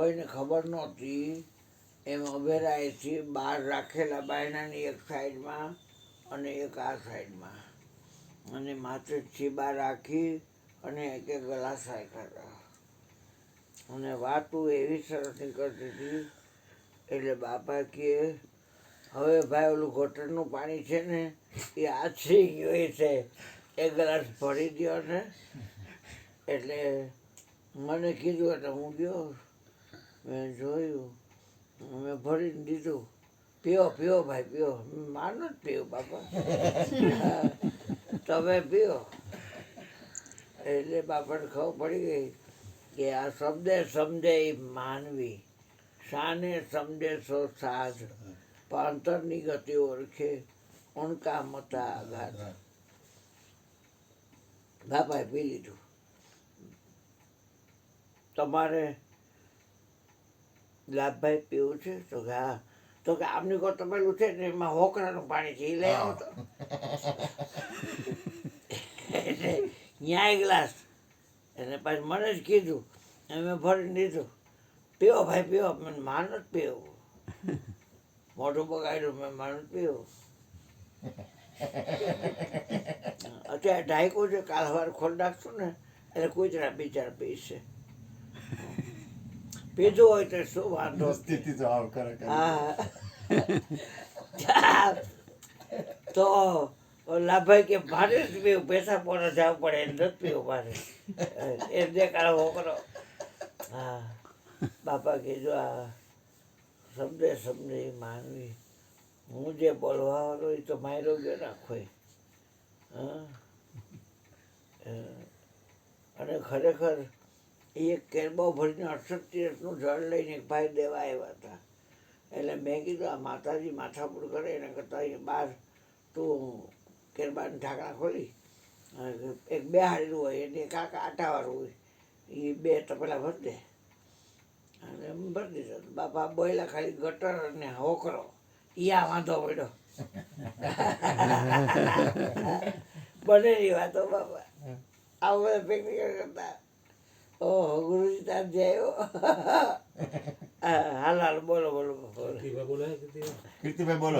કોઈને ખબર નહોતી એમ અભેરાએથી બહાર રાખેલા બાયણાની એક સાઈડમાં અને એક આ સાઈડમાં, અને માથે છીબા રાખી અને એક એક ગ્લાસ રાખ્યા હતા. અને વાતું એવી સરસ નીકળતી હતી. એટલે બાપા કહે, હવે ભાઈ ઓલું ગટરનું પાણી છે ને એ આછરી ગયું છે, એક ગ્લાસ ભરી દો ને. એટલે મને કીધું એટલે હું ગયો, મેં જોયું, મેં ભરીને દીધું. પીઓ પીઓ ભાઈ પીઓ. માનો જ પીવું બાપા. તમે પીઓ. એટલે બાપાને ખબર પડી ગઈ કે આ શબ્દે સમજે માનવી, શાને સમજે સો સાજ, પાંતરની ગતિ ઓળખે ઉણકા મતા આઘાત. બાપાએ પી લીધું. તમારે લાભભાઈ પીવું છે? તો કે હા. તો કે આમની કોઈ તપેલું છે ને એમાં હોકરાનું પાણી છે, એ લઈ આવો તો. એટલે ન્યાય ગ્લાસ. એટલે પછી મને જ કીધું, મેં ભરીને દીધું. પીવો ભાઈ પીવો. મને માન જ પીવું. મોઢું બગાડ્યું, મેં માન જ પીવું. અત્યારે ઢાંક્યું છે, કાલ સવારે ખોલી નાખશું ને એટલે કૂતરા બિચારા પીશે. પીધું હોય તો શું વાંધો. સ્થિતિ તો આવ કરે. હા તો લાભાઈ કે મારે જ પીવું, પૈસા પોને જવું પડે એને નથી પીવું મારે. એમ દેખાડો છોકરો. હા બાપા કીધું આ સમજે સમજે માનવી, હું જે બોલવા વાળો એ તો માયરો ગયો નાખો. હા અને ખરેખર એ એક કેરબો ભરીને 68 તીરથનું જળ લઈને એક ભાઈ દેવા આવ્યા હતા. એટલે મેં કીધું આ માતાજી માથાપુર કરે એના કરતાં અહીંયા બહાર તું કેરબાની ઢાંકણા ખોલી એક બે હાડેલું હોય એટલે એક આટાવાળું હોય, એ બે તપેલા ભરી દે. અને એમ ભરી દીધો. બાપા બોયલા ખાલી ગટર અને હોકરો, યા વાંધો પડ્યો. બનેલી વાતો બાપા. આવું બધા પિકનિક કરતા. ઓહો ગુરુજી તાર જય. હાલ હાલ બોલો બોલો બોલો. કીર્તિભાઈ બોલો.